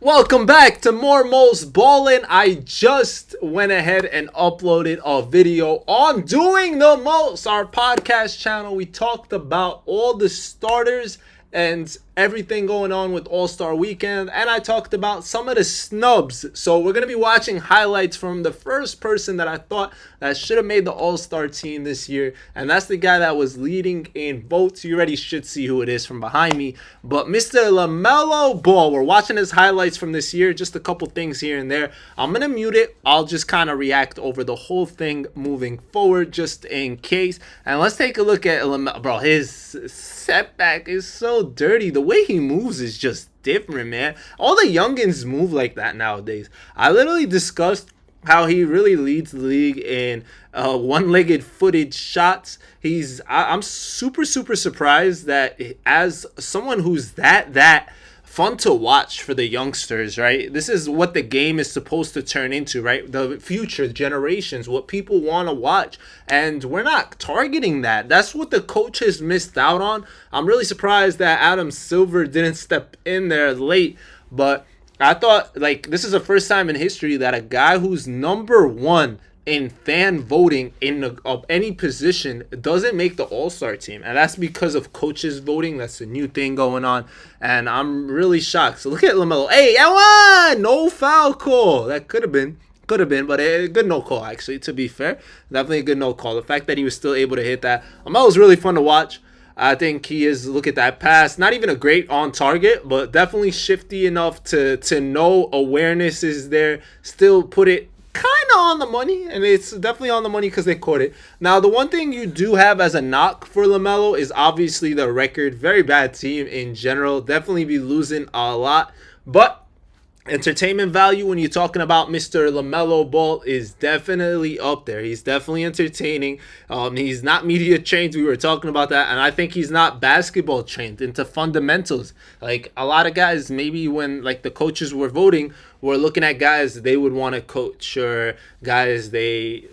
Welcome back to more Most Ballin'. I just went ahead and uploaded a video on Doing the Most, our podcast channel. We talked about all the starters and everything going on with All-Star Weekend, and I talked about some of the snubs. So we're going to be watching highlights from the first person that I thought that should have made the All-Star team this year, and that's the guy that was leading in votes. You already should see who it is from behind me, but Mr. Lamelo Ball. We're watching his highlights from this year, just a couple things here and there. I'm going to mute it. I'll just kind of react over the whole thing moving forward just in case. And let's take a look at Lamelo. Bro, his setback is so dirty. The way he moves is just different, man. All the youngins move like that nowadays. I literally discussed how he really leads the league in one-legged footed shots. I'm super surprised that as someone who's that fun to watch for the youngsters, right? This is what the game is supposed to turn into, right? The future generations, what people want to watch, and we're not targeting that. That's what the coaches missed out on. I'm really surprised that Adam Silver didn't step in there late, but I thought, like, this is the first time in history that a guy who's number one in fan voting of any position doesn't make the All-Star team, and that's because of coaches voting. That's a new thing going on, and I'm really shocked. So look at LaMelo. Hey, Ewan! No foul call. That could have been, but a good no call, actually, to be fair. Definitely a good no call. The fact that he was still able to hit that. LaMelo's really fun to watch. I think he is. Look at that pass. Not even a great on target, but definitely shifty enough to know awareness is there. Still put it kind of on the money, and it's definitely on the money because they caught it. Now, the one thing you do have as a knock for LaMelo is obviously the record. Very bad team in general. Definitely be losing a lot, but entertainment value when you're talking about Mr. LaMelo Ball is definitely up there. He's definitely entertaining. He's not media trained. We were talking about that, and I think he's not basketball trained into fundamentals. Like a lot of guys, maybe when like the coaches were voting, were looking at guys they would want to coach or guys they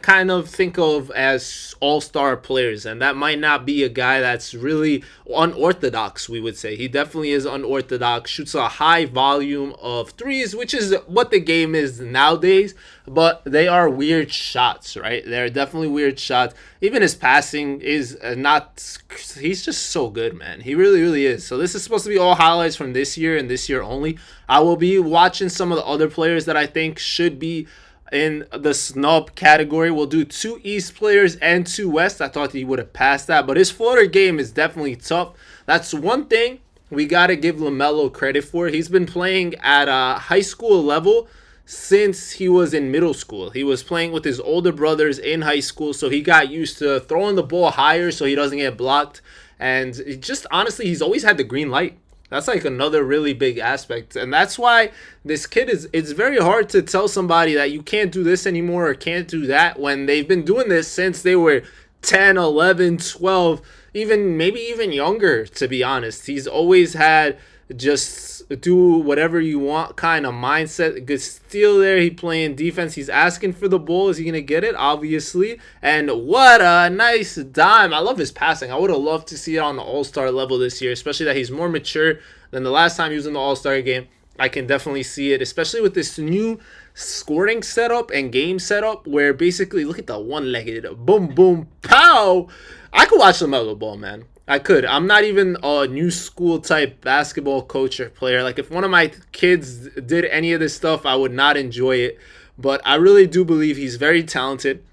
kind of think of as all-star players, and that might not be a guy that's really unorthodox, we would say. He definitely is unorthodox, shoots a high volume of threes, which is what the game is nowadays, but they are weird shots, right? They're definitely weird shots. Even his passing is not, he's just so good, man. He really is. So this is supposed to be all highlights from this year and this year only. I will be watching some of the other players that I think should be in the snub category. We'll do 2 East players and 2 West. I thought he would have passed that, but his floater game is definitely tough. That's one thing we got to give LaMelo credit for. He's been playing at a high school level since he was in middle school. He was playing with his older brothers in high school, so he got used to throwing the ball higher so he doesn't get blocked. And it just honestly, he's always had the green light. That's like another really big aspect. And that's why this kid it's very hard to tell somebody that you can't do this anymore or can't do that when they've been doing this since they were 10, 11, 12, maybe even younger, to be honest. He's always had just do whatever you want kind of mindset. Good steal there. He playing defense. He's asking for the ball. Is he going to get it? Obviously. And what a nice dime. I love his passing. I would have loved to see it on the All-Star level this year, especially that he's more mature than the last time he was in the All-Star game. I can definitely see it, especially with this new scoring setup and game setup where basically, look at the one-legged boom, boom, pow. I could watch LaMelo Ball, man. I could. I'm not even a new school type basketball coach or player. Like if one of my kids did any of this stuff, I would not enjoy it. But I really do believe he's very talented.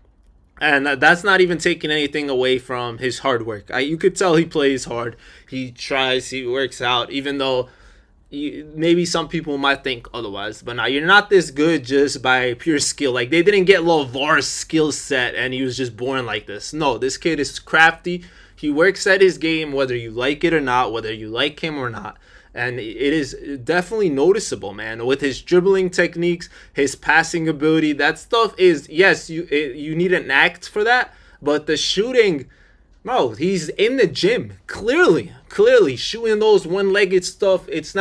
And that's not even taking anything away from his hard work. You could tell he plays hard. He tries, he works out, even though maybe some people might think otherwise. But now you're not this good just by pure skill. Like they didn't get LeVar's skill set and he was just born like this. No, this kid is crafty. He works at his game, whether you like it or not, whether you like him or not. And it is definitely noticeable, man. With his dribbling techniques, his passing ability, that stuff is, yes, you need an act for that. But the shooting, no, he's in the gym. Clearly shooting those one-legged stuff. It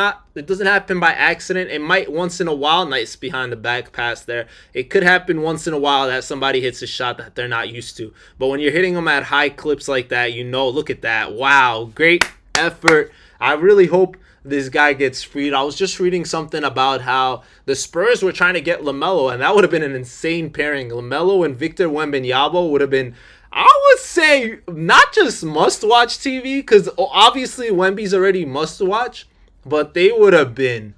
doesn't happen by accident. It might once in a while, nice behind the back pass there. It could happen once in a while that somebody hits a shot that they're not used to. But when you're hitting them at high clips like that, look at that. Wow, great effort. I really hope this guy gets freed. I was just reading something about how the Spurs were trying to get Lamelo, and that would have been an insane pairing. Lamelo and Victor Wembanyama would have been, I would say, not just must-watch TV, because obviously Wemby's already must-watch, but they would have been,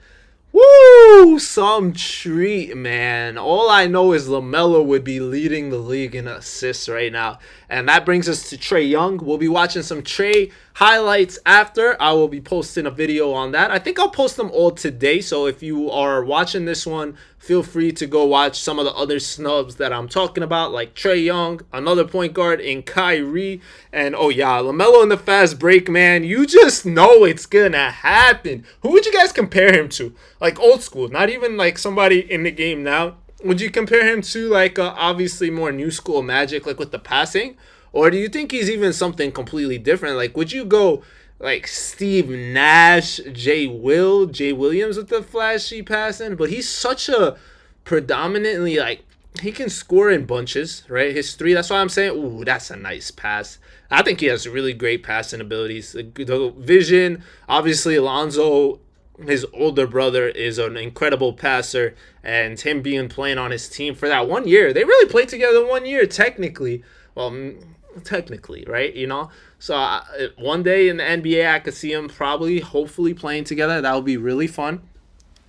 woo, some treat, man. All I know is LaMelo would be leading the league in assists right now. And that brings us to Trae Young. We'll be watching some Trae highlights after. I will be posting a video on that. I think I'll post them all today. So if you are watching this one, feel free to go watch some of the other snubs that I'm talking about, like Trae Young, another point guard in Kyrie, and oh yeah, LaMelo in the fast break, man. You just know it's gonna happen. Who would you guys compare him to? Like old school, not even like somebody in the game now. Would you compare him to like obviously more new school Magic, like with the passing? Or do you think he's even something completely different? Like, would you go like Steve Nash, Jay Williams with the flashy passing? But he's such a predominantly, like, he can score in bunches, right? His three, that's why I'm saying, ooh, that's a nice pass. I think he has really great passing abilities. The vision, obviously, Alonzo, his older brother, is an incredible passer, and him being playing on his team for that 1 year. They really played together 1 year, technically. Well, technically, right? You know? So one day in the NBA, I could see him probably, hopefully, playing together. That would be really fun.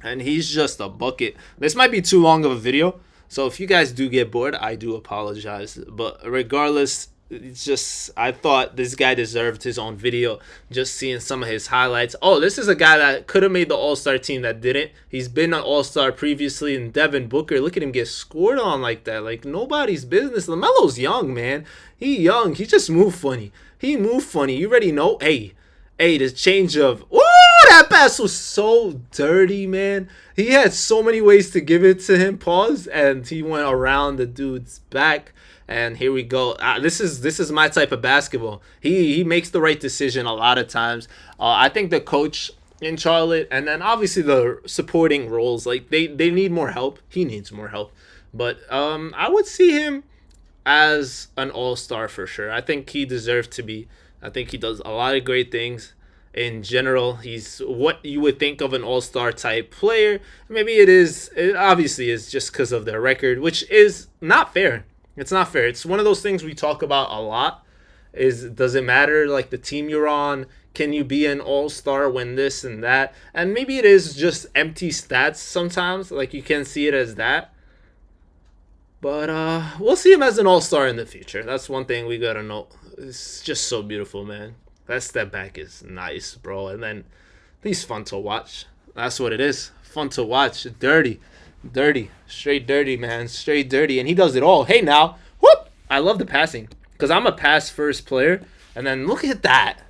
And he's just a bucket. This might be too long of a video, so if you guys do get bored, I do apologize. But regardless, it's just, I thought this guy deserved his own video, just seeing some of his highlights. Oh, this is a guy that could have made the All-Star team that didn't. He's been an All-Star previously, in Devin Booker. Look at him get scored on like that. Like, nobody's business. LaMelo's young, man. He young. He just moved funny. He moved funny. You already know. Hey, the change of... Ooh, that pass was so dirty, man. He had so many ways to give it to him. Pause. And he went around the dude's back. And here we go. This is my type of basketball. He makes the right decision a lot of times. I think the coach in Charlotte, and then obviously the supporting roles, like they need more help. He needs more help. But I would see him as an all-star for sure. I think he deserves to be. I think he does a lot of great things. In general, he's what you would think of an all-star type player. Maybe it obviously is just because of their record, which is not fair. It's not fair. It's one of those things we talk about a lot. Does it matter like the team you're on? Can you be an all-star when this and that? And maybe it is just empty stats sometimes. Like you can see it as that. But we'll see him as an all-star in the future. That's one thing we gotta know. It's just so beautiful, man. That step back is nice, bro. And then he's fun to watch. That's what it is. Fun to watch. Dirty. Straight dirty, man. Straight dirty. And he does it all. Hey, now. Whoop! I love the passing. Because I'm a pass-first player. And then look at that.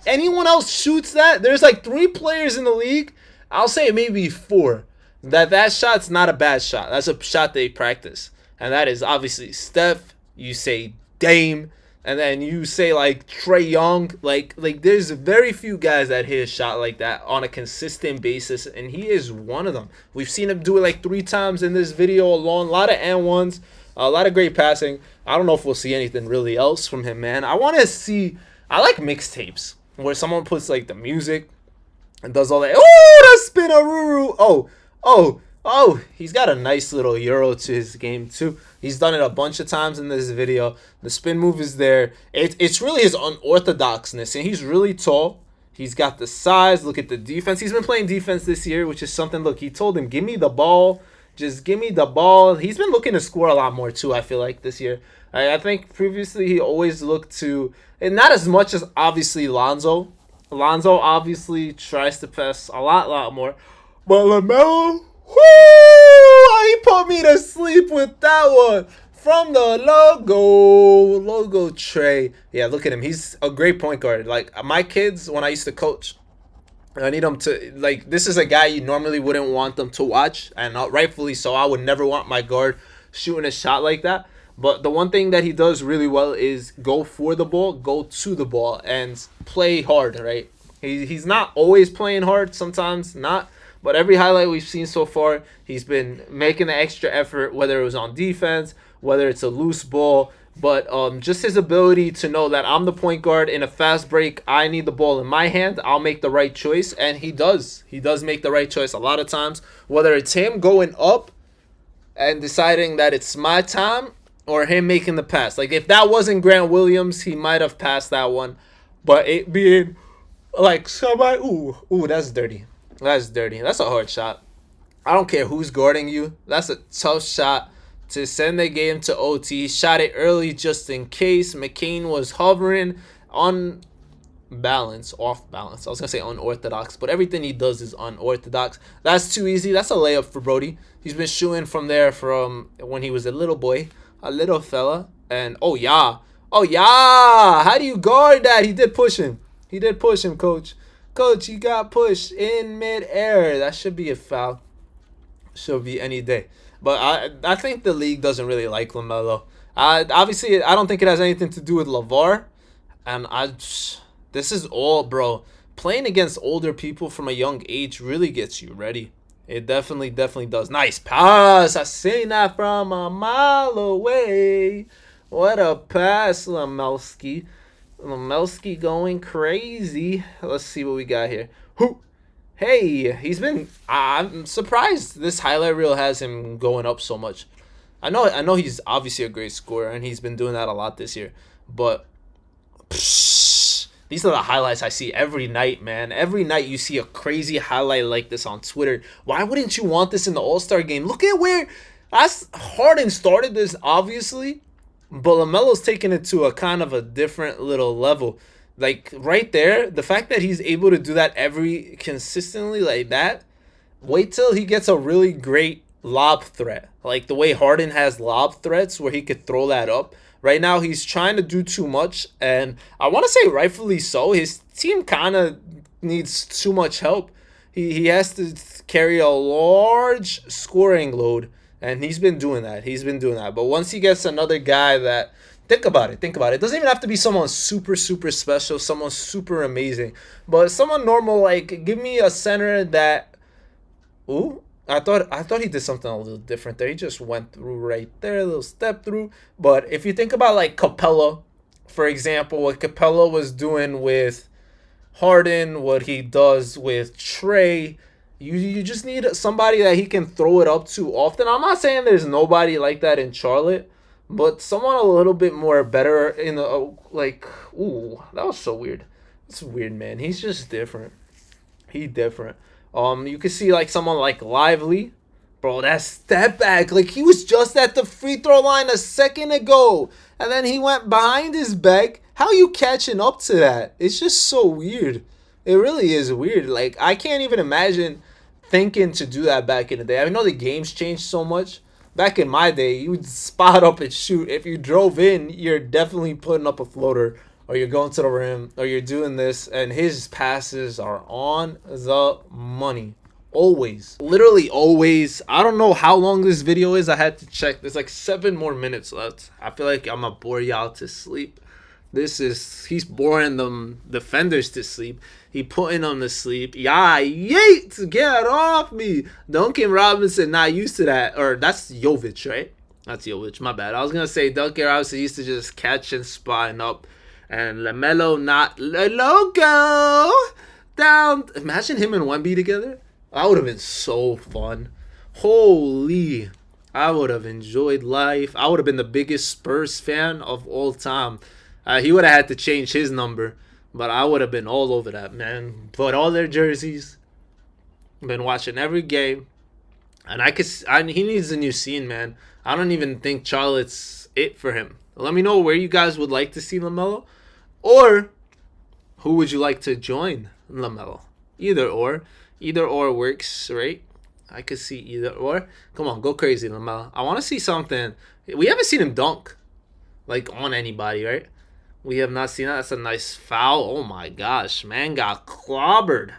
Anyone else shoots that? There's like 3 players in the league. I'll say maybe 4. That shot's not a bad shot. That's a shot they practice. And that is obviously Steph. You say Dame. And then you say like Trae Young, like there's very few guys that hit a shot like that on a consistent basis, and he is one of them. We've seen him do it like 3 times in this video alone. A lot of and-ones, a lot of great passing. I don't know if we'll see anything really else from him, man. I like mixtapes where someone puts like the music and does all that. Oh, the spin-a-roo-roo. Oh, he's got a nice little euro to his game too. He's done it a bunch of times in this video. The spin move is there. It's really his unorthodoxness, and he's really tall. He's got the size. Look at the defense. He's been playing defense this year, which is something. Look, he told him, give me the ball. Just give me the ball. He's been looking to score a lot more too, I feel like, this year. I think previously he always looked to, and not as much as obviously Lonzo. Lonzo obviously tries to pass a lot more. But LaMelo, whoo! He put me to sleep with that one. From the logo Trae. Yeah, look at him. He's a great point guard. Like, my kids, when I used to coach, I need them to, like, this is a guy you normally wouldn't want them to watch. And rightfully so. I would never want my guard shooting a shot like that. But the one thing that he does really well is go for the ball, go to the ball, and play hard, right? He's not always playing hard. Sometimes not. But every highlight we've seen so far, he's been making the extra effort, whether it was on defense, whether it's a loose ball, But just his ability to know that I'm the point guard in a fast break, I need the ball in my hand, I'll make the right choice, and he does. He does make the right choice a lot of times, whether it's him going up and deciding that it's my time or him making the pass. Like if that wasn't Grant Williams, he might have passed that one, but it being like somebody, ooh, that's dirty. That's dirty. That's a hard shot. I don't care who's guarding you. That's a tough shot to send the game to OT. Shot it early just in case. McCain was hovering on balance, off balance. I was gonna say unorthodox, but everything he does is unorthodox. That's too easy. That's a layup for Brody. He's been shooting from there from when he was a little boy, a little fella. And oh yeah. How do you guard that? He did push him. He did push him, coach. Coach, you got pushed in midair. That should be a foul. Should be any day. But I think the league doesn't really like Lamelo. Obviously, I don't think it has anything to do with LeVar. And this is all, bro. Playing against older people from a young age really gets you ready. It definitely does. Nice pass. I seen that from a mile away. What a pass, Lamelski. Lamelski going crazy. Let's see what we got here. Who? Hey, I'm surprised this highlight reel has him going up so much. I know he's obviously a great scorer, and he's been doing that a lot this year. But these are the highlights I see every night, man. Every night you see a crazy highlight like this on Twitter. Why wouldn't you want this in the All-Star game? Look at where Harden started this, obviously, but LaMelo's taking it to a kind of a different little level. Like right there, the fact that he's able to do that every consistently like that. Wait till he gets a really great lob threat, like the way Harden has lob threats where he could throw that up. Right now, he's trying to do too much, and I want to say rightfully so. His team kind of needs too much help. He has to carry a large scoring load, and he's been doing that. But once he gets another guy that, think about it. It doesn't even have to be someone super special, someone super amazing, but someone normal. Like give me a center that. Ooh. I thought he did something a little different there. He just went through right there, a little step through. But if you think about like Capella, for example, what Capella was doing with Harden, what he does with Trey, you just need somebody that he can throw it up to often. I'm not saying there's nobody like that in Charlotte, but someone a little bit more better in the like. Ooh, that was so weird. It's weird, man. He's just different. He different. You could see like someone like Lively, bro. That step back, like he was just at the free throw line a second ago, and then he went behind his back. How you catching up to that? It's just so weird. It really is weird. Like I can't even imagine thinking to do that back in the day. I know the game's changed so much. Back in my day, you would spot up and shoot. If you drove in, you're definitely putting up a floater, or you're going to the rim, or you're doing this, and his passes are on the money. Always. Literally always. I don't know how long this video is. I had to check. There's like 7 more minutes left. I feel like I'm going to bore y'all to sleep. He's boring them defenders to sleep. He putting them to sleep. Yeah, yeet, get off me. Duncan Robinson not used to that. Or that's Jovic, right? That's Jovic, my bad. I was going to say Duncan Robinson used to just catch and spine up. And Lamelo not loco down. Imagine him and Wemby together. That would have been so fun. Holy. I would have enjoyed life. I would have been the biggest Spurs fan of all time. He would have had to change his number. But I would have been all over that, man. Put all their jerseys. Been watching every game. And he needs a new scene, man. I don't even think Charlotte's it for him. Let me know where you guys would like to see LaMelo. Or who would you like to join LaMelo? Either or. Either or works, right? I could see either or. Come on, go crazy, LaMelo. I want to see something. We haven't seen him dunk, like, on anybody, right? We have not seen that. That's a nice foul. Oh, my gosh. Man got clobbered.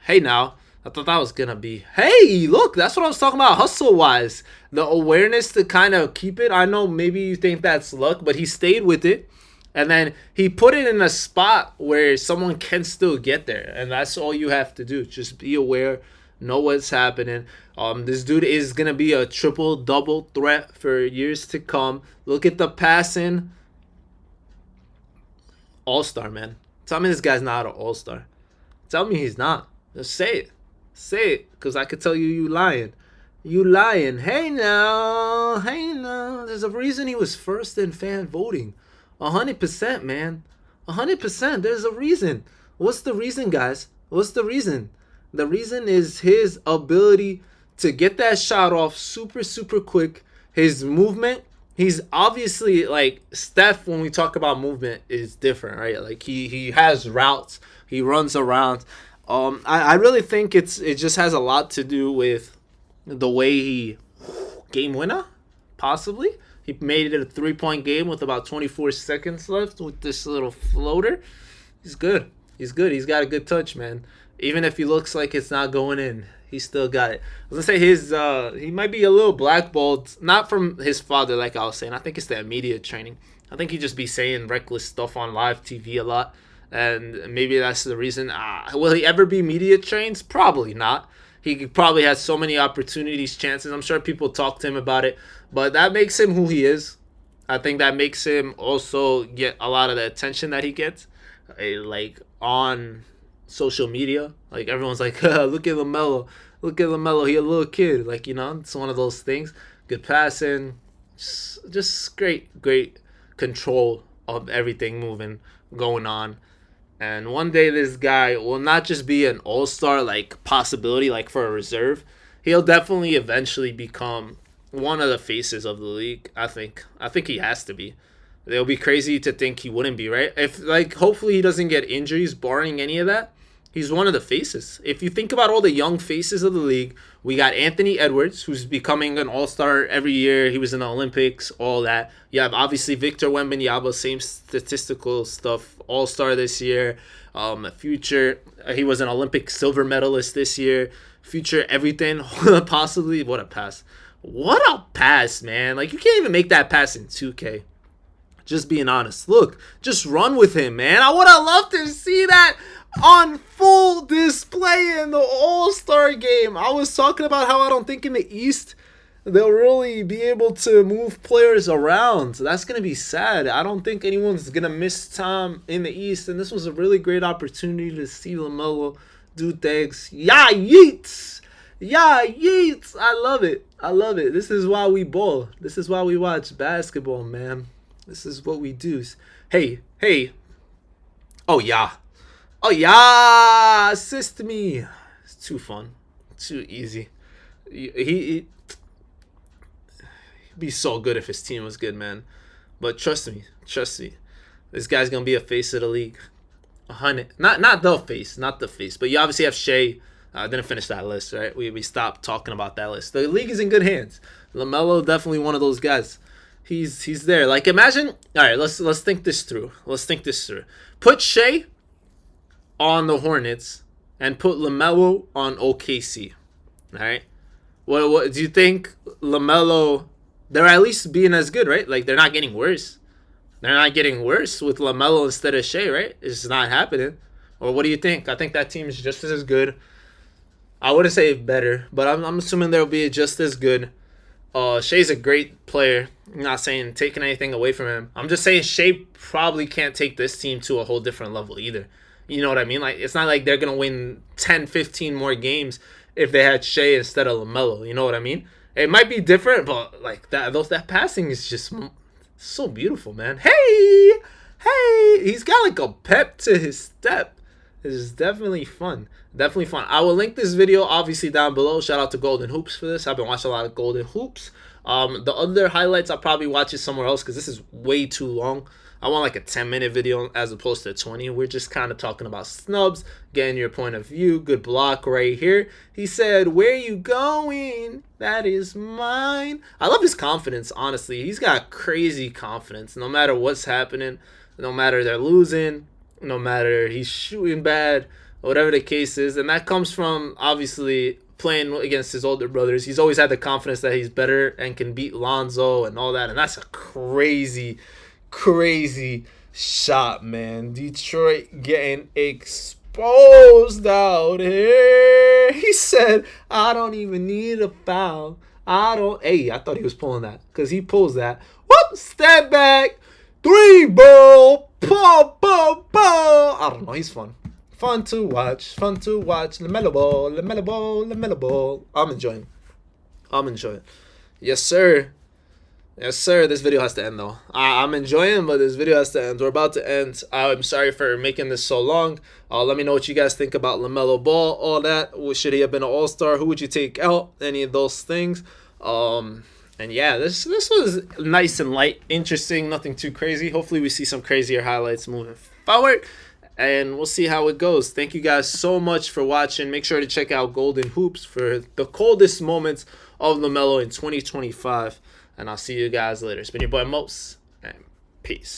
Hey, now. I thought that was going to be... Hey, look. That's what I was talking about hustle-wise. The awareness to kind of keep it. I know maybe you think that's luck, but he stayed with it. And then he put it in a spot where someone can still get there. And that's all you have to do. Just be aware. know what's happening. This dude is gonna be a triple double threat for years to come. Look at the passing. All-star, man. Tell me this guy's not an all-star. Tell me he's not. Just say it. Say it, because I could tell you lying. You lying. Hey now. Hey now. There's a reason he was first in fan voting. 100%, man. 100%. There's a reason. What's the reason, guys? What's the reason? The reason is his ability to get that shot off super, super quick. His movement. He's obviously like Steph. When we talk about movement, is different, right? Like he has routes. He runs around. I really think it just has a lot to do with the way he game winner, possibly. He made it a 3-point game with about 24 seconds left with this little floater. He's good. He's good. He's got a good touch, man. Even if he looks like it's not going in, he still got it. I was gonna say he might be a little blackballed, not from his father, like I was saying. I think it's the immediate training. I think he just be saying reckless stuff on live TV a lot, and maybe that's the reason. Will he ever be media trained? Probably not. He probably has so many opportunities, chances. I'm sure people talk to him about it, but that makes him who he is. I think that makes him also get a lot of the attention that he gets, like on social media. Like everyone's like, look at Lamelo. Look at Lamelo. He a little kid. Like, it's one of those things. Good passing. Just great control of everything moving, going on. And one day this guy will not just be an all-star like possibility like for a reserve. He'll definitely eventually become one of the faces of the league. I think he has to be. It'll be crazy to think he wouldn't be, right? If hopefully he doesn't get injuries, barring any of that. He's one of the faces. If you think about all the young faces of the league, we got Anthony Edwards, who's becoming an all-star every year. He was in the Olympics, all that. You have obviously Victor Wembanyama, same statistical stuff, all-star this year. Future, he was an Olympic silver medalist this year. Future everything, possibly. What a pass. What a pass, man. Like, you can't even make that pass in 2K. Just being honest. Look, just run with him, man. I would have loved to see that on full display in the All-Star game. I was talking about how I don't think in the East they'll really be able to move players around. So that's going to be sad. I don't think anyone's going to miss time in the East. And this was a really great opportunity to see Lamelo do things. Yeah, yeets! Yeah, yeets! I love it. I love it. This is why we ball. This is why we watch basketball, man. This is what we do. Hey. Oh, yeah. Oh, yeah. Assist me. It's too fun. Too easy. He'd be so good if his team was good, man. But trust me. This guy's going to be a face of the league. 100. Not the face. But you obviously have Shea. I didn't finish that list, right? We stopped talking about that list. The league is in good hands. LaMelo, definitely one of those guys. He's there. Like, imagine. All right, let's think this through. Put Shea on the Hornets and put LaMelo on OKC. All right. What do you think? LaMelo, they're at least being as good, right? Like, they're not getting worse. They're not getting worse with LaMelo instead of Shea, right? It's not happening. Or what do you think? I think that team is just as good. I wouldn't say better, but I'm assuming they'll be just as good. Shea's a great player. I'm not saying taking anything away from him. I'm just saying Shea probably can't take this team to a whole different level either. You know what I mean? Like, it's not like they're going to win 10, 15 more games if they had Shea instead of LaMelo. You know what I mean? It might be different, but like that passing is just so beautiful, man. Hey! He's got like a pep to his step. It's definitely fun. I will link this video obviously down below. Shout out to Golden Hoops for this. I've been watching a lot of Golden Hoops. The other highlights I'll probably watch it somewhere else because this is way too long. I want like a 10-minute video as opposed to 20. We're just kind of talking about snubs, getting your point of view. Good block right here. He said, "Where you going? That is mine." I love his confidence, honestly. He's got crazy confidence. No matter what's happening, no matter they're losing, no matter he's shooting bad, whatever the case is. And that comes from, obviously, playing against his older brothers. He's always had the confidence that he's better and can beat Lonzo and all that. And that's a crazy shot, man. Detroit getting exposed. exposed out here. He said, I don't even need a foul. I don't. Hey, I thought he was pulling that because he pulls that. Whoop, step back. 3 ball. Pop, pop, pop. I don't know. He's fun. Fun to watch. Fun to watch. Lamelo ball. Lamelo ball. Lamelo ball. I'm enjoying. Yes, sir. Yes, sir. This video has to end, though. I'm enjoying, but this video has to end. We're about to end. I'm sorry for making this so long. Let me know what you guys think about LaMelo Ball, all that. Should he have been an All-Star? Who would you take out? Any of those things. And yeah, this was nice and light, interesting, nothing too crazy. Hopefully we see some crazier highlights moving forward, and we'll see how it goes. Thank you guys so much for watching. Make sure to check out Golden Hoops for the coldest moments of LaMelo in 2025. And I'll see you guys later. It's been your boy Mos, and peace.